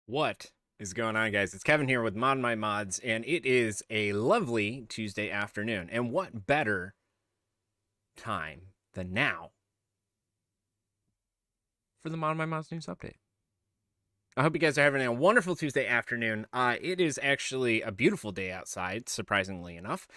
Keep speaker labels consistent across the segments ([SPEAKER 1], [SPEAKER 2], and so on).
[SPEAKER 1] What is going on, guys? It's Kevin here with ModMyMods, and it is a lovely Tuesday afternoon. And what better time than now for the ModMyMods news update? I hope you guys are having a wonderful Tuesday afternoon. It is actually a beautiful day outside, surprisingly enough.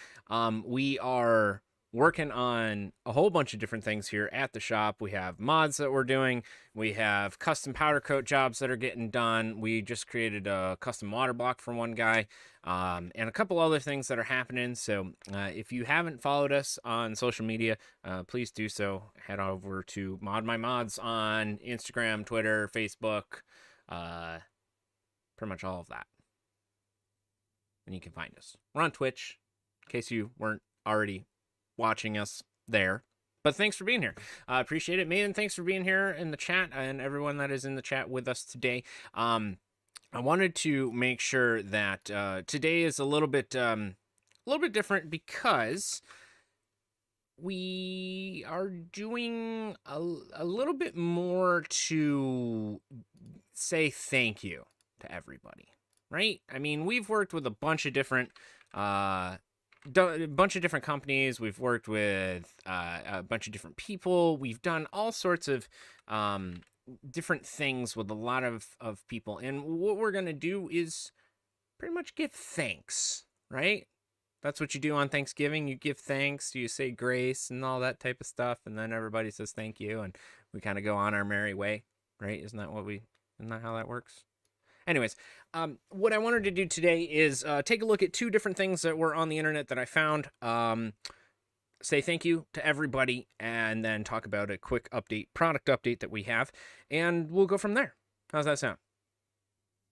[SPEAKER 1] We are working on a whole bunch of different things here at the shop. We have mods that we're doing. We have custom powder coat jobs that are getting done. We just created a custom water block for one guy, and a couple other things that are happening. So if you haven't followed us on social media, please do so. Head over to ModMyMods on Instagram, Twitter, Facebook, pretty much all of that. And you can find us. We're on Twitch, in case you weren't already watching us there. But thanks for being here. I appreciate it. Man, thanks for being here in the chat and everyone that is in the chat with us today. I wanted to make sure that today is a little bit different because we are doing a little bit more to say thank you to everybody, right? I mean, we've worked with a bunch of different companies. We've worked with a bunch of different people. We've done all sorts of different things with a lot of people. And what we're going to do is pretty much give thanks, right? That's what you do on Thanksgiving. You give thanks, you say grace and all that type of stuff. And then everybody says thank you. And we kind of go on our merry way, right? Isn't that how that works? Anyways, what I wanted to do today is take a look at two different things that were on the internet that I found, say thank you to everybody, and then talk about a quick product update that we have, and we'll go from there. How's that sound?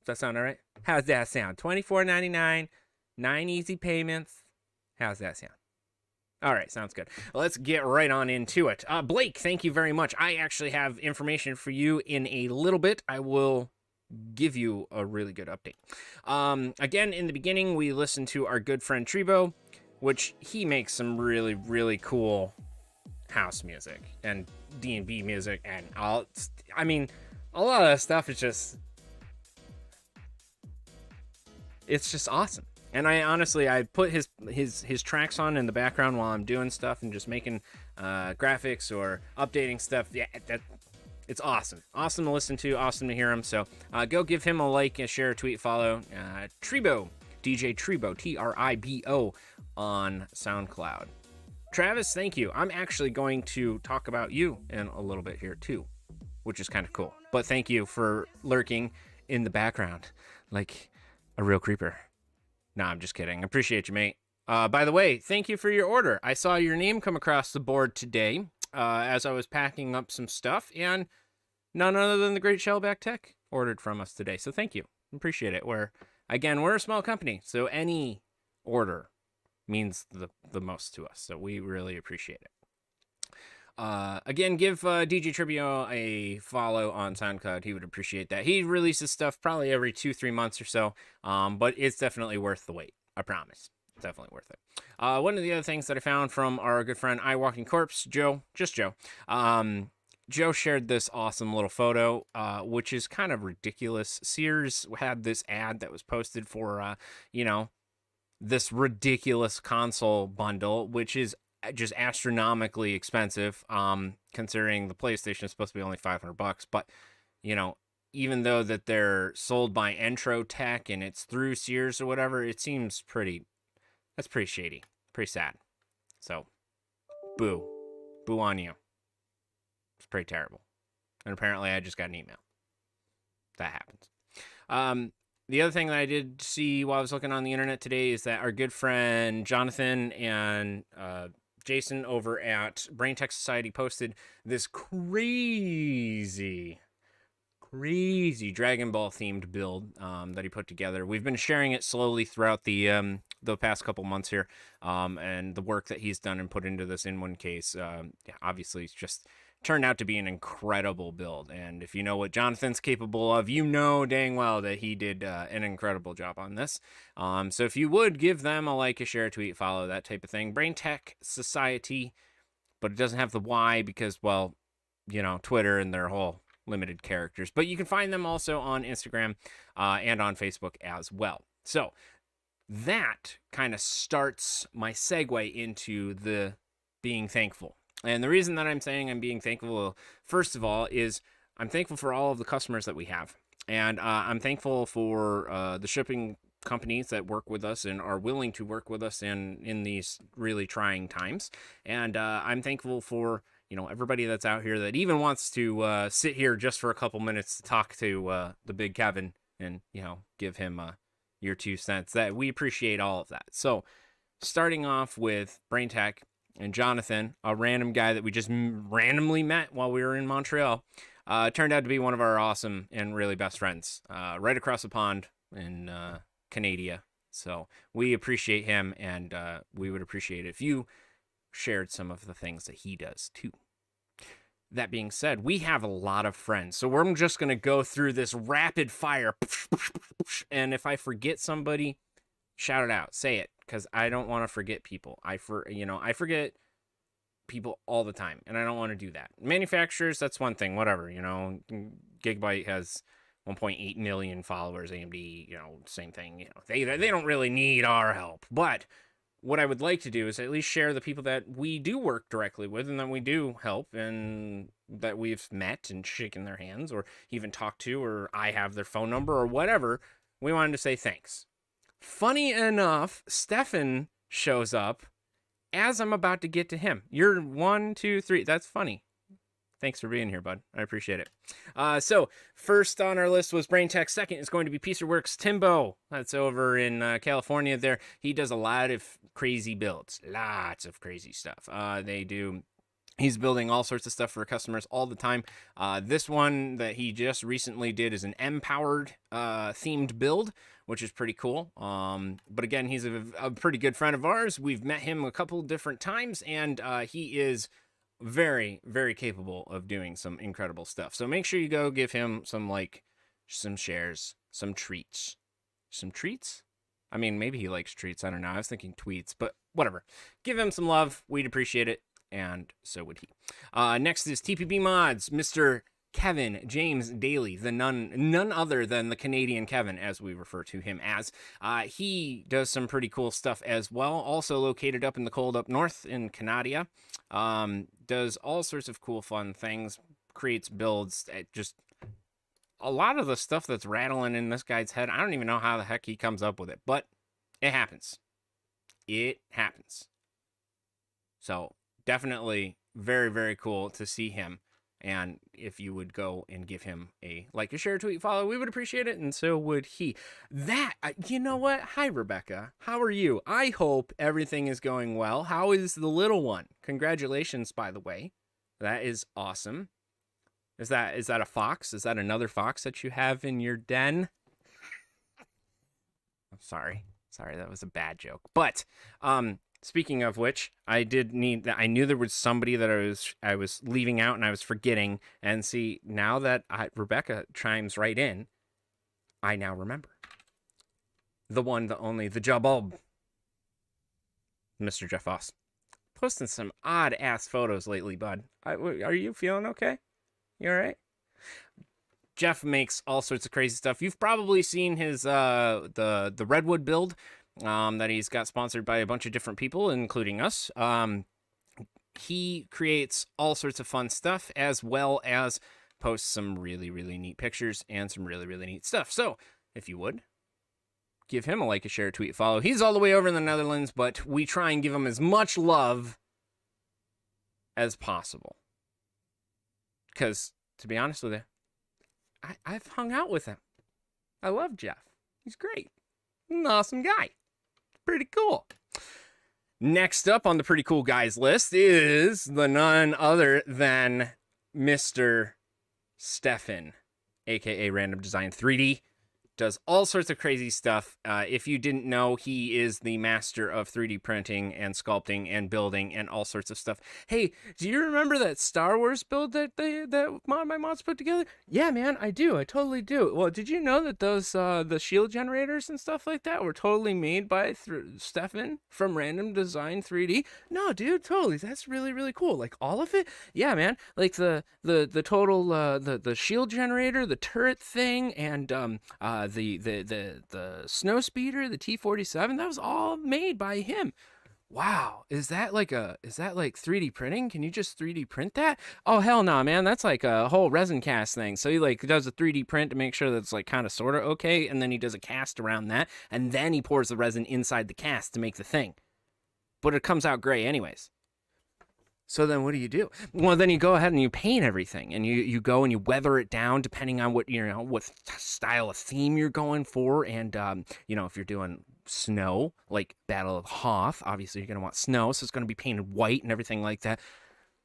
[SPEAKER 1] Does that sound all right? How's that sound? $24.99, 9 easy payments. How's that sound? All right, sounds good. Let's get right on into it. Blake, thank you very much. I actually have information for you in a little bit. I will give you a really good update. Again, in the beginning, we listened to our good friend Trebo, which he makes some really, really cool house music and D&B music, and I mean, a lot of that stuff is it's just awesome. And I put his tracks on in the background while I'm doing stuff and just making graphics or updating stuff. Yeah, it's awesome. Awesome to listen to. Awesome to hear him. So go give him a like, a share, a tweet, follow. Trebo, DJ Trebo, Tribo, on SoundCloud. Travis, thank you. I'm actually going to talk about you in a little bit here too, which is kind of cool. But thank you for lurking in the background like a real creeper. No, I'm just kidding. I appreciate you, mate. By the way, thank you for your order. I saw your name come across the board today as I was packing up some stuff, and none other than the great Shellback Tech ordered from us today. So thank you. Appreciate it. We're a small company, so any order means the most to us. So we really appreciate it. Again, give DJ Tribio a follow on SoundCloud. He would appreciate that. He releases stuff probably every 2-3 months or so, but it's definitely worth the wait. I promise. It's definitely worth it. One of the other things that I found from our good friend I Walking Corpse, Joe, Joe shared this awesome little photo, which is kind of ridiculous. Sears had this ad that was posted for, this ridiculous console bundle, which is just astronomically expensive, considering the PlayStation is supposed to be only $500. But, even though that they're sold by Entro Tech and it's through Sears or whatever, it seems that's pretty shady, pretty sad. So, boo on you. It's pretty terrible. And apparently I just got an email. That happens. The other thing that I did see while I was looking on the internet today is that our good friend Jonathan and Jason over at Brain Tech Society posted this crazy Dragon Ball themed build that he put together. We've been sharing it slowly throughout the past couple months here, and the work that he's done and put into this in one case, obviously it's just turned out to be an incredible build. And if you know what Jonathan's capable of, you know dang well that he did an incredible job on this. So if you would give them a like, a share, a tweet, follow, that type of thing. Brain Tech Society, but it doesn't have the Y because, well, Twitter and their whole limited characters. But you can find them also on Instagram and on Facebook as well. So that kind of starts my segue into the being thankful. And the reason that I'm saying I'm being thankful, first of all, is I'm thankful for all of the customers that we have. And I'm thankful for the shipping companies that work with us and are willing to work with us in these really trying times. And I'm thankful for, everybody that's out here that even wants to sit here just for a couple minutes to talk to the Big Kevin and, give him your 2 cents. That we appreciate all of that. So starting off with Brain Tech, and Jonathan, a random guy that we just randomly met while we were in Montreal, turned out to be one of our awesome and really best friends right across the pond in Canada. So we appreciate him, and we would appreciate it if you shared some of the things that he does too. That being said, we have a lot of friends, so we're just going to go through this rapid fire. And if I forget somebody, shout it out, say it, because I don't want to forget people. I forget people all the time, and I don't want to do that. Manufacturers, that's one thing, whatever, Gigabyte has 1.8 million followers, AMD, same thing, they don't really need our help. But what I would like to do is at least share the people that we do work directly with and that we do help and that we've met and shaken their hands or even talked to, or I have their phone number or whatever. We wanted to say thanks. Funny enough, Stefan shows up as I'm about to get to him. You're 1, 2, 3. That's funny. Thanks for being here, bud. I appreciate it. So first on our list was Brain Tech. Second is going to be Pieceworks Timbo. That's over in California there. He does a lot of crazy builds. Lots of crazy stuff. He's building all sorts of stuff for customers all the time. This one that he just recently did is an M-powered themed build, which is pretty cool. But again, he's a pretty good friend of ours. We've met him a couple different times, and he is very, very capable of doing some incredible stuff. So make sure you go give him some shares, some treats. Some treats? I mean, maybe he likes treats. I don't know. I was thinking tweets, but whatever. Give him some love. We'd appreciate it. And so would he. Next is TPB Mods, Mr. Kevin James Daly, the none other than the Canadian Kevin, as we refer to him as. He does some pretty cool stuff as well. Also located up in the cold up north in Canada. Does all sorts of cool, fun things. Creates builds. Just a lot of the stuff that's rattling in this guy's head. I don't even know how the heck he comes up with it, but it happens. It happens. So definitely very, very cool to see him. And if you would go and give him a like, a share, tweet, follow, we would appreciate it. And so would he. You know what? Hi, Rebecca. How are you? I hope everything is going well. How is the little one? Congratulations, by the way. That is awesome. Is that a fox? Is that another fox that you have in your den? I'm sorry. Sorry, that was a bad joke. But, Speaking of which, I knew there was somebody that I was leaving out and I was forgetting. And see, now that Rebecca chimes right in, I now remember. The one, the only, the Jabob. Mr. Jeff Voss. Posting some odd-ass photos lately, bud. Are you feeling okay? You all right? Jeff makes all sorts of crazy stuff. You've probably seen his the Redwood build that he's got sponsored by a bunch of different people, including us. He creates all sorts of fun stuff, as well as posts some really, really neat pictures and some really, really neat stuff. So, if you would, give him a like, a share, a tweet, a follow. He's all the way over in the Netherlands, but we try and give him as much love as possible. Because, to be honest with you, I've hung out with him. I love Jeff. He's great. He's an awesome guy. Pretty cool. Next up on the pretty cool guys list is the none other than Mr. Stefan, aka Random Design 3D. Does all sorts of crazy stuff. If you didn't know, he is the master of 3D printing and sculpting and building and all sorts of stuff. Hey, do you remember that Star Wars build that ModMyMods put together? Yeah, man, I do. I totally do. Well, did you know that those the shield generators and stuff like that were totally made by Stefan from Random Design 3D? No, dude, totally. That's really, really cool. Like all of it? Yeah, man. Like the total the shield generator, the turret thing, and the snow speeder, the T-47, that was all made by him. Wow, is that like 3D printing? Can you just 3D print that? Oh hell no, man, that's like a whole resin cast thing. So he like does a 3D print to make sure that it's like kind of sort of okay, and then he does a cast around that, and then he pours the resin inside the cast to make the thing. But it comes out gray anyways. So then what do? Well, then you go ahead and you paint everything, and you go and you weather it down depending on what style of theme you're going for. And if you're doing snow, like Battle of Hoth, obviously you're going to want snow, so it's going to be painted white and everything like that.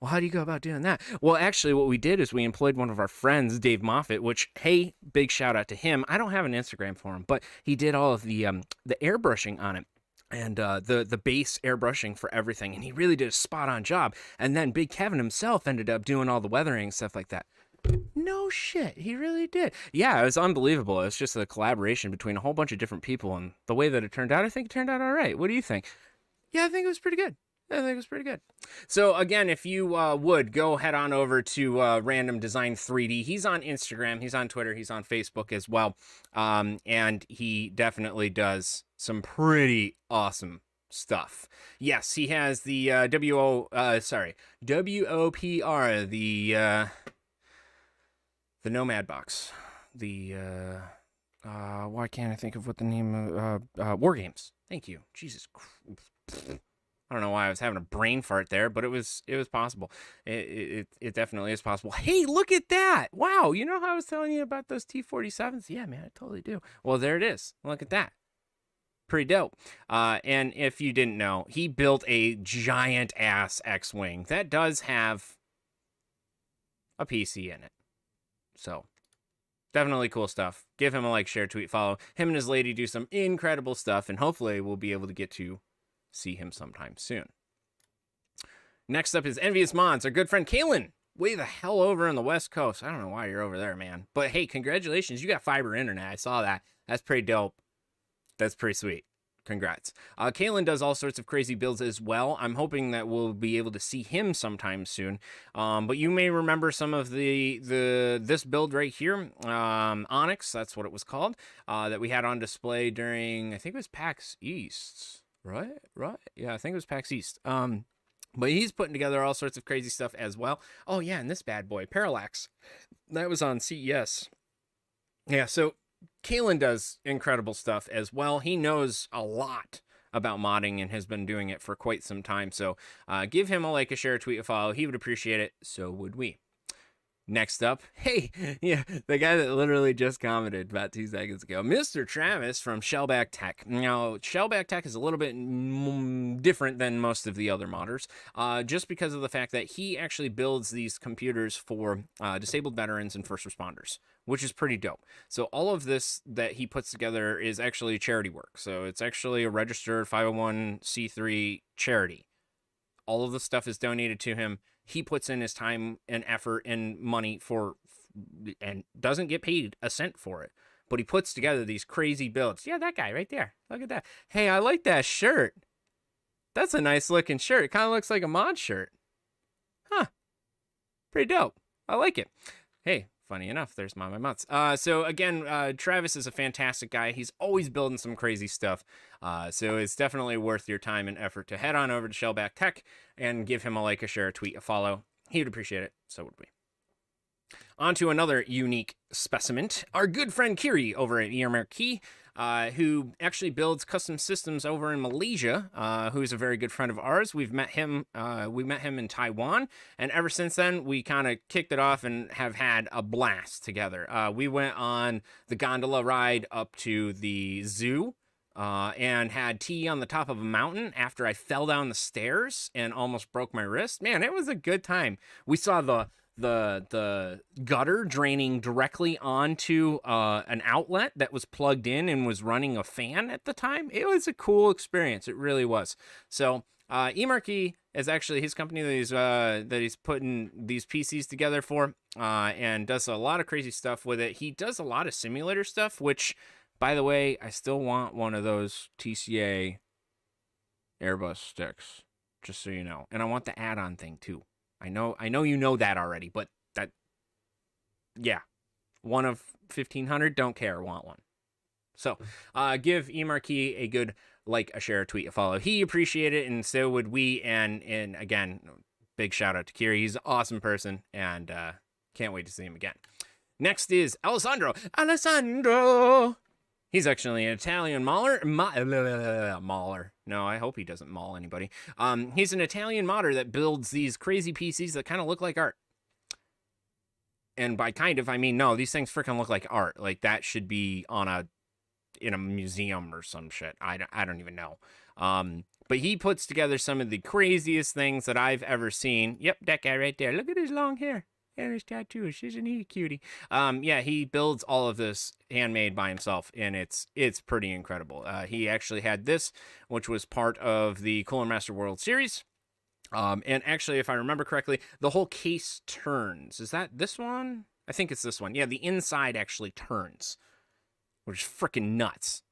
[SPEAKER 1] Well, how do you go about doing that? Well, actually, what we did is we employed one of our friends, Dave Moffat, which, hey, big shout out to him. I don't have an Instagram for him, but he did all of the airbrushing on it. And the base airbrushing for everything, and he really did a spot-on job. And then BIGKevin himself ended up doing all the weathering and stuff like that. No shit, he really did. Yeah, it was unbelievable. It was just a collaboration between a whole bunch of different people, and the way that it turned out, I think it turned out all right. What do you think? Yeah, I think it was pretty good. So again, if you would go head on over to Random Design 3D. He's on Instagram, he's on Twitter, he's on Facebook as well, and he definitely does some pretty awesome stuff. Yes, he has the WOPR, the Nomad box, the why can't I think of what the name of War Games? Thank you. Jesus Christ. I don't know why I was having a brain fart there, but it was possible. It definitely is possible. Hey, look at that. Wow, you know how I was telling you about those T-47s? Yeah, man, I totally do. Well, there it is. Look at that. Pretty dope. And if you didn't know, he built a giant ass X-Wing that does have a PC in it. So, definitely cool stuff. Give him a like, share, tweet, follow. Him and his lady do some incredible stuff, and hopefully we'll be able to get to see him sometime soon. Next up is Envious Mods, our good friend Kalen. Way the hell over on the West Coast. I don't know why you're over there, man. But hey, congratulations. You got fiber internet. I saw that. That's pretty dope. That's pretty sweet. Congrats. Kalen does all sorts of crazy builds as well. I'm hoping that we'll be able to see him sometime soon. But you may remember some of this build right here, Onyx, that's what it was called, that we had on display during, I think it was PAX East. Right? Yeah, I think it was PAX East. But he's putting together all sorts of crazy stuff as well. Oh, yeah, and this bad boy, Parallax. That was on CES. Yeah, so Kalen does incredible stuff as well. He knows a lot about modding and has been doing it for quite some time. So give him a like, a share, a tweet, a follow. He would appreciate it. So would we. Next up, hey, yeah, the guy that literally just commented about 2 seconds ago, Mr. Travis from Shellback Tech. Now, Shellback Tech is a little bit different than most of the other modders, just because of the fact that he actually builds these computers for disabled veterans and first responders, which is pretty dope. So all of this that he puts together is actually charity work. So it's actually a registered 501c3 charity. All of the stuff is donated to him. He puts in his time and effort and money for, and doesn't get paid a cent for it. But he puts together these crazy builds. Yeah, that guy right there. Look at that. Hey, I like that shirt. That's a nice looking shirt. It kind of looks like a mod shirt. Huh. Pretty dope. I like it. Hey, funny enough, there's ModMyMods. So again, Travis is a fantastic guy. He's always building some crazy stuff. So it's definitely worth your time and effort to head on over to Shellback Tech and give him a like, a share, a tweet, a follow. He would appreciate it. So would we. On to another unique specimen, our good friend Kiri over at Marquee, who actually builds custom systems over in Malaysia, who's a very good friend of ours. We met him in Taiwan, and ever since then, we kind of kicked it off and have had a blast together. We went on the gondola ride up to the zoo, and had tea on the top of a mountain after I fell down the stairs and almost broke my wrist. Man, it was a good time. We saw the gutter draining directly onto an outlet that was plugged in and was running a fan at the time. It was a cool experience. It really was. So eMarquee is actually his company that he's putting these PCs together for, and does a lot of crazy stuff with it. He does a lot of simulator stuff, which, by the way, I still want one of those TCA Airbus sticks, just so you know. And I want the add-on thing too. I know you know that already, but that, yeah, one of 1,500, don't care, want one. So give eMarquee a good like, a share, a tweet, a follow. He appreciated it, and so would we. And again, big shout out to Kiri. He's an awesome person, and can't wait to see him again. Next is Alessandro. He's actually an Italian mauler. Mauler. No, I hope he doesn't maul anybody. He's an Italian modder that builds these crazy PCs that kind of look like art. And by kind of, I mean, no, these things freaking look like art. Like, that should be in a museum or some shit. I don't even know. But he puts together some of the craziest things that I've ever seen. Yep, that guy right there. Look at his long hair. And his tattoos. Isn't he a cutie? Yeah, he builds all of this handmade by himself, and it's pretty incredible. He actually had this, which was part of the Cooler Master World Series. And actually, if I remember correctly, the whole case turns. Is that this one? I think it's this one. Yeah, the inside actually turns, which is freaking nuts.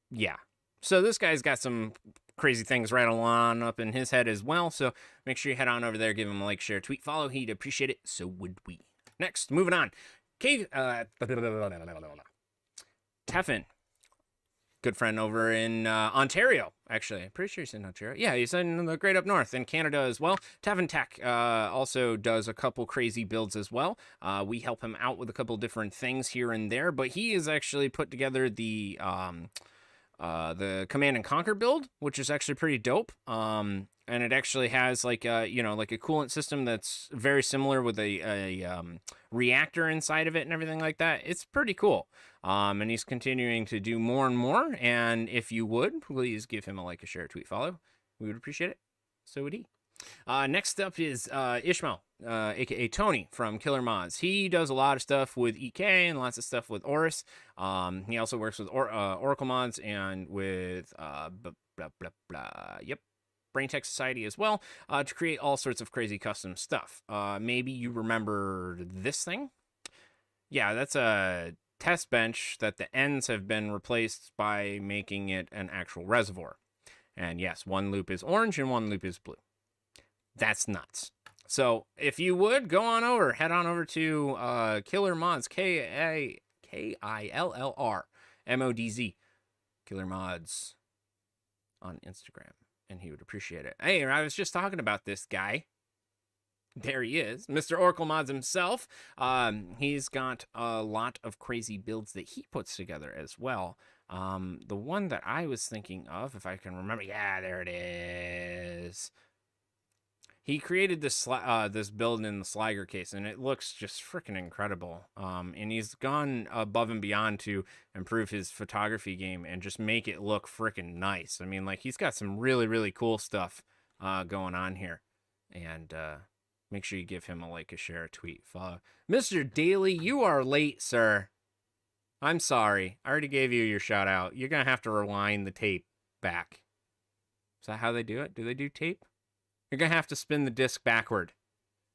[SPEAKER 1] Yeah. So this guy's got some crazy things right along up in his head as well. So make sure you head on over there, give him a like, share, tweet, follow. He'd appreciate it. So would we. Next, moving on. Teffin. Good friend over in Ontario, actually. I'm pretty sure he's in Ontario. Yeah, he's in the great up north, in Canada as well. Teffin Tech also does a couple crazy builds as well. We help him out with a couple different things here and there, but he has actually put together the Command and Conquer build, which is actually pretty dope. And it actually has like a coolant system that's very similar with a reactor inside of it and everything like that. It's pretty cool. And he's continuing to do more and more. And if you would, please give him a like, a share, a tweet, follow. We would appreciate it. So would he. Next up is Ishmael, aka Tony from Killer Mods. He does a lot of stuff with EK and lots of stuff with Oris. He also works with Oracle Mods and with Brain Tech Society as well, to create all sorts of crazy custom stuff. Maybe you remember this thing? Yeah, that's a test bench that the ends have been replaced by making it an actual reservoir. And yes, one loop is orange and one loop is blue. That's nuts. So if you would, go on over, head on over to Killer Mods, KILLR MODZ, Killer Mods on Instagram, and he would appreciate it. Hey, I was just talking about this guy. There he is, Mr. Oracle Mods himself. He's got a lot of crazy builds that he puts together as well. The one that I was thinking of, if I can remember, yeah, there it is. he created this build in the Sliger case, and it looks just freaking incredible. And he's gone above and beyond to improve his photography game and just make it look freaking nice. I mean, like, he's got some really, really cool stuff going on here. And make sure you give him a like, a share, a tweet, follow. Mr. Daly, you are late, sir. I'm sorry. I already gave you your shout out. You're going to have to rewind the tape back. Is that how they do it? Do they do tape? You're going to have to spin the disc backward.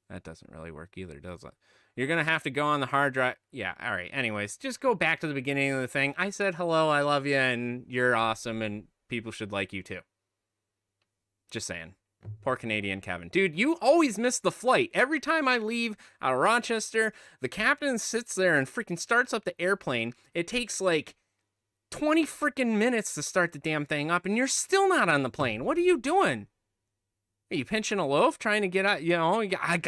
[SPEAKER 1] That doesn't really work either, does it? You're going to have to go on the hard drive. Yeah, all right. Anyways, just go back to the beginning of the thing. I said hello, I love you, and you're awesome, and people should like you too. Just saying. Poor Canadian Kevin. Dude, you always miss the flight. Every time I leave out of Rochester, the captain sits there and freaking starts up the airplane. It takes like 20 freaking minutes to start the damn thing up, and you're still not on the plane. What are you doing? Are you pinching a loaf trying to get out? You know, I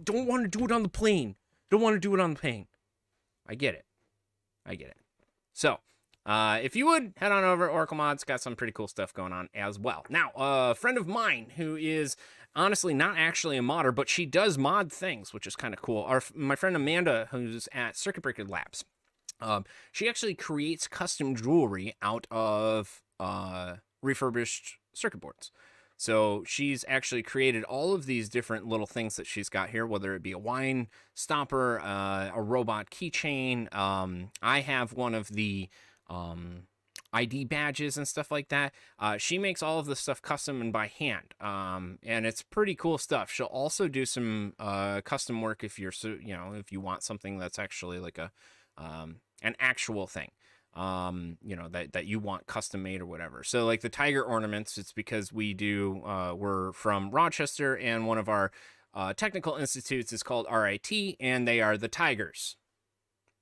[SPEAKER 1] don't want to do it on the plane. Don't want to do it on the plane. I get it. I get it. So, if you would, head on over. Oracle Mods got some pretty cool stuff going on as well. Now, a friend of mine who is honestly not actually a modder, but she does mod things, which is kind of cool. My friend Amanda, who's at Circuit Breaker Labs, she actually creates custom jewelry out of refurbished circuit boards. So she's actually created all of these different little things that she's got here, whether it be a wine stopper, a robot keychain. I have one of the ID badges and stuff like that. She makes all of this stuff custom and by hand, and it's pretty cool stuff. She'll also do some custom work if you're, if you want something that's actually like an actual thing. That you want custom made or whatever. So like the tiger ornaments, it's because we're from Rochester, and one of our technical institutes is called RIT, and they are the Tigers.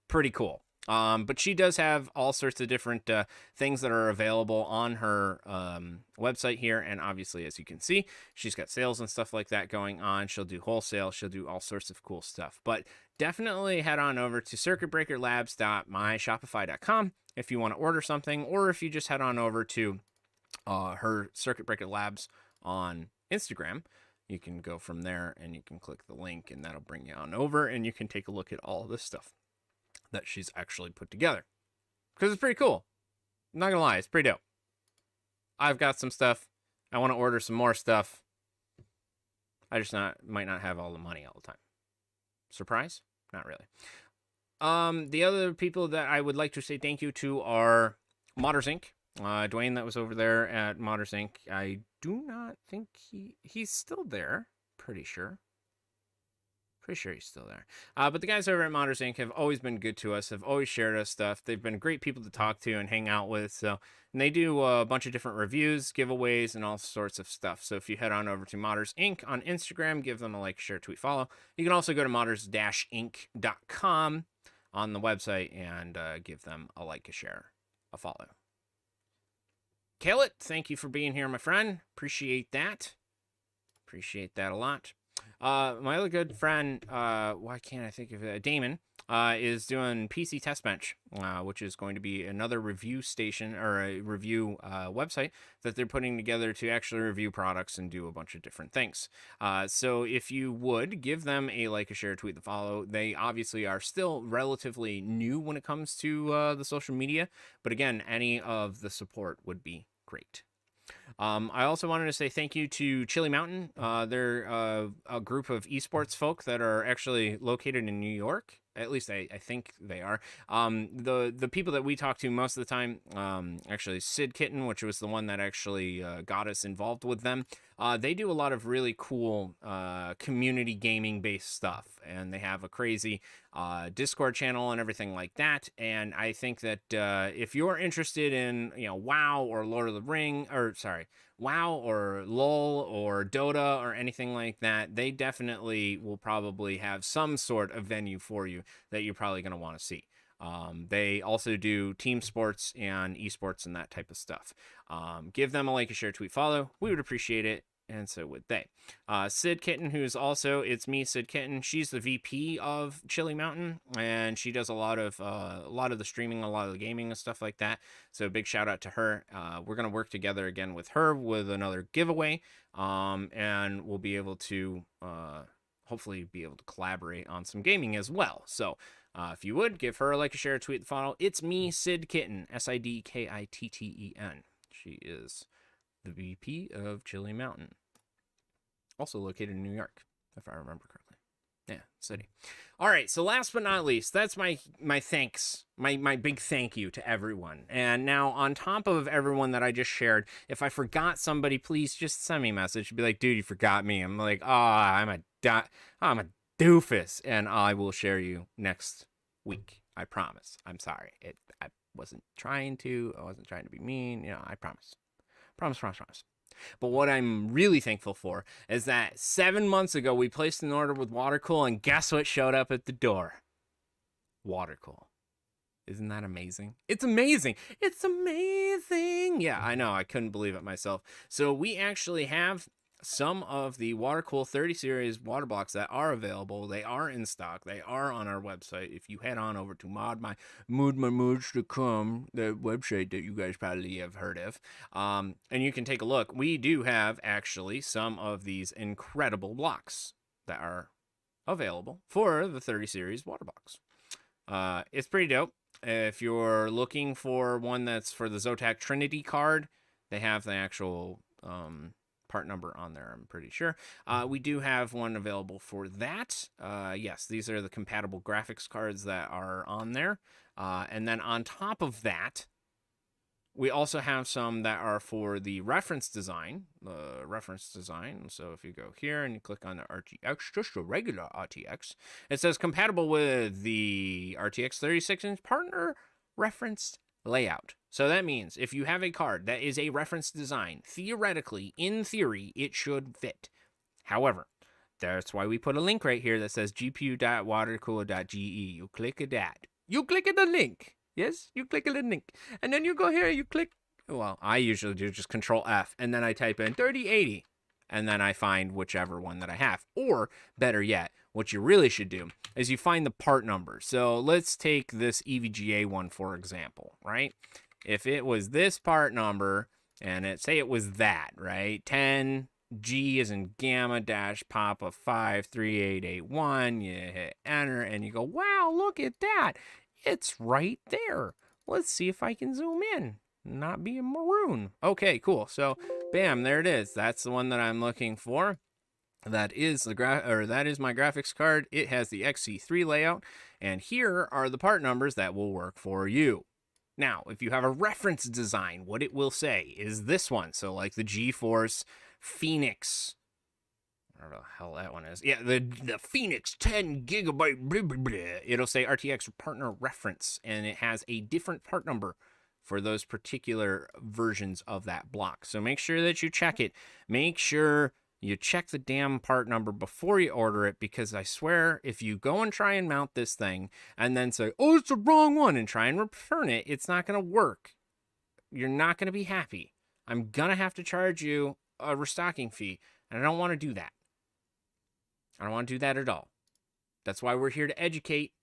[SPEAKER 1] Pretty cool. But she does have all sorts of different things that are available on her website here. And obviously, as you can see, she's got sales and stuff like that going on. She'll do wholesale. She'll do all sorts of cool stuff. But definitely head on over to circuitbreakerlabs.myshopify.com if you want to order something, or if you just head on over to her Circuit Breaker Labs on Instagram. You can go from there and you can click the link, and that'll bring you on over, and you can take a look at all this stuff that she's actually put together, because it's pretty cool. I'm not gonna lie, it's pretty dope. I've got some stuff. I want to order some more stuff. I just might not have all the money all the time. Surprise? Not really. The other people that I would like to say thank you to are Modders Inc. Dwayne, that was over there at Modders Inc. I do not think he's still there. Pretty sure he's still there. But the guys over at Modders Inc. have always been good to us, have always shared us stuff. They've been great people to talk to and hang out with. And they do a bunch of different reviews, giveaways, and all sorts of stuff. So if you head on over to Modders Inc. on Instagram, give them a like, share, tweet, follow. You can also go to modders-inc.com on the website and give them a like, a share, a follow. Kale, thank you for being here, my friend. Appreciate that. Appreciate that a lot. My other good friend, why can't I think of it? Damon, is doing PC Test Bench, which is going to be another review station or a review website that they're putting together to actually review products and do a bunch of different things. So if you would give them a like, a share, tweet, the follow. They obviously are still relatively new when it comes to the social media, but again, any of the support would be great. I also wanted to say thank you to Chili Mountain. They're a group of esports folk that are actually located in New York. At least I think they are. The people that we talk to most of the time, actually Sid Kitten, which was the one that actually got us involved with them. They do a lot of really cool community gaming based stuff, and they have a crazy Discord channel and everything like that. And I think that if you're interested in WoW or Lord of the Ring, or sorry, WoW or LOL or Dota or anything like that, they definitely will probably have some sort of venue for you that you're probably going to want to see. They also do team sports and esports and that type of stuff. Give them a like, a share, tweet, follow. We would appreciate it. and so would they. Sid Kitten, who's also, it's me, Sid Kitten. She's the VP of Chili Mountain, and she does a lot of the streaming, a lot of the gaming and stuff like that. So big shout out to her. We're gonna work together again with her with another giveaway, and we'll be able to hopefully be able to collaborate on some gaming as well. So if you would give her a like, a share, a tweet, the follow. It's me, Sid Kitten, SIDKITTEN. She is the VP of Chili Mountain, also located in New York, if I remember correctly. Yeah, city. All right, so last but not least, that's my thanks, my big thank you to everyone. And now, on top of everyone that I just shared, if I forgot somebody, please just send me a message. Be like, dude, you forgot me. I'm like, I'm a doofus, and I will share you next week. I promise. I'm sorry. I wasn't trying to. I wasn't trying to be mean. You know, I promise. Promise. But what I'm really thankful for is that 7 months ago, we placed an order with Watercool, and guess what showed up at the door? Watercool. Isn't that amazing? It's amazing. It's amazing. Yeah, I know. I couldn't believe it myself. So we actually have some of the Watercool 30 series water blocks that are available. They are in stock. They are on our website. If you head on over to ModMyMods.com, the website that you guys probably have heard of, and you can take a look. We do have actually some of these incredible blocks that are available for the 30 series water box. It's pretty dope. If you're looking for one that's for the Zotac Trinity card, they have the actual part number on there, I'm pretty sure. We do have one available for that. Yes, these are the compatible graphics cards that are on there. And then on top of that, we also have some that are for the reference design. So if you go here and you click on the RTX, just a regular RTX, it says compatible with the RTX 36-inch partner reference layout. So that means if you have a card that is a reference design, theoretically, in theory, it should fit. However, that's why we put a link right here that says gpu.watercool.ge. You click at that. You click at the link. Yes, you click at the link. And then you go here, you click. Well, I usually do just Control F, and then I type in 3080. And then I find whichever one that I have. Or, better yet, what you really should do is you find the part number. So let's take this EVGA one, for example, right? If it was this part number, and say it was that, right? 10G is in gamma dash papa 53881. You hit enter, and you go, wow, look at that. It's right there. Let's see if I can zoom in. Not be a maroon. Okay, cool. So, bam, there it is. That's the one that I'm looking for. That is my graphics card. It has the XC3 layout, and here are the part numbers that will work for you. Now, if you have a reference design, what it will say is this one. So, like the GeForce Phoenix, whatever the hell that one is. Yeah, the Phoenix 10 gigabyte. Blah, blah, blah. It'll say RTX partner reference, and it has a different part number for those particular versions of that block. So make sure that you check it. Make sure you check the damn part number before you order it, because I swear if you go and try and mount this thing and then say, oh, it's the wrong one, and try and return it, it's not going to work. You're not going to be happy. I'm going to have to charge you a restocking fee, and I don't want to do that. I don't want to do that at all. That's why we're here to educate,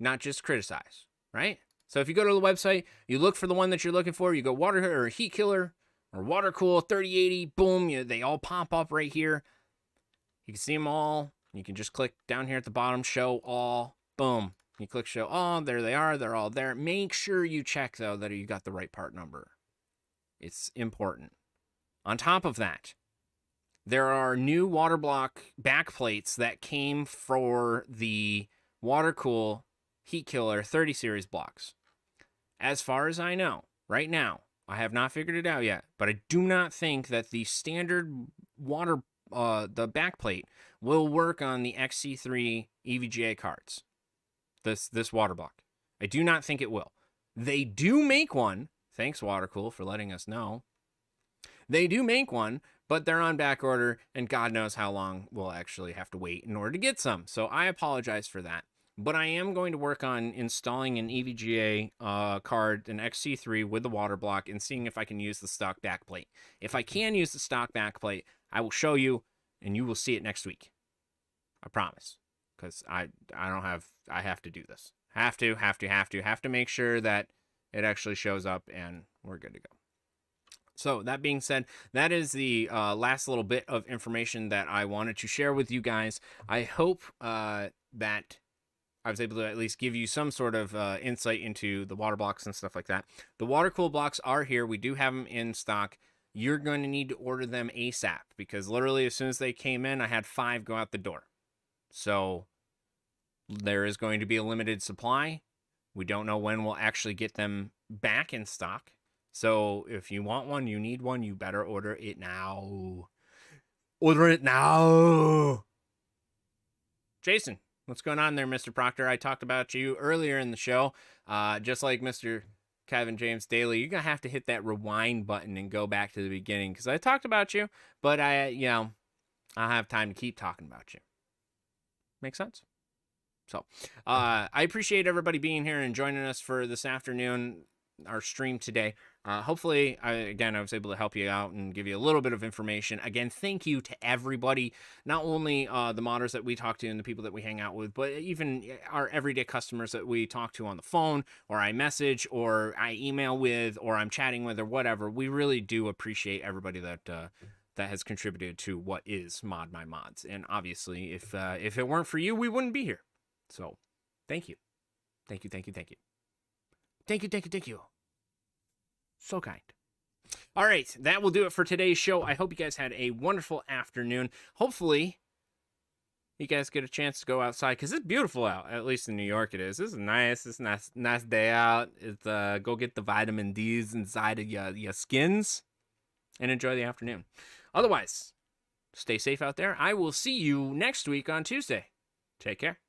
[SPEAKER 1] not just criticize, right? So if you go to the website, you look for the one that you're looking for, you go water or heat killer or Watercool 3080, boom, they all pop up right here. You can see them all. You can just click down here at the bottom, show all, boom. You click show all, there they are, they're all there. Make sure you check, though, that you got the right part number. It's important. On top of that, there are new water block backplates that came for the Watercool Heat Killer 30 series blocks. As far as I know, right now, I have not figured it out yet, but I do not think that the standard the backplate will work on the XC3 EVGA cards. This water block. I do not think it will. They do make one. Thanks, Watercool, for letting us know. They do make one, but they're on back order, and God knows how long we'll actually have to wait in order to get some. So I apologize for that. But I am going to work on installing an EVGA card, an XC3 with the water block, and seeing if I can use the stock backplate. If I can use the stock backplate, I will show you, and you will see it next week. I promise. Because I have to do this. Have to make sure that it actually shows up and we're good to go. So that being said, that is the last little bit of information that I wanted to share with you guys. I hope that I was able to at least give you some sort of insight into the water blocks and stuff like that. The water cool blocks are here. We do have them in stock. You're going to need to order them ASAP because literally as soon as they came in, I had 5 go out the door. So there is going to be a limited supply. We don't know when we'll actually get them back in stock. So if you want one, you need one, you better order it now. Order it now. Jason, what's going on there, Mr. Proctor? I talked about you earlier in the show. Just like Mr. Kevin James Daly, you're going to have to hit that rewind button and go back to the beginning because I talked about you, but I'll have time to keep talking about you. Make sense? So, I appreciate everybody being here and joining us for this afternoon, our stream today. Hopefully, I was able to help you out and give you a little bit of information. Again, thank you to everybody, not only the modders that we talk to and the people that we hang out with, but even our everyday customers that we talk to on the phone, or I message, or I email with, or I'm chatting with, or whatever. We really do appreciate everybody that has contributed to what is ModMyMods. And obviously, if it weren't for you, we wouldn't be here. So, thank you. Thank you. So kind. All right, that will do it for today's show. I hope you guys had a wonderful afternoon. Hopefully, you guys get a chance to go outside because it's beautiful out. At least in New York, it is. This is nice. It's a nice day out. It's go get the vitamin D's inside of your skins and enjoy the afternoon. Otherwise, stay safe out there. I will see you next week on Tuesday. Take care.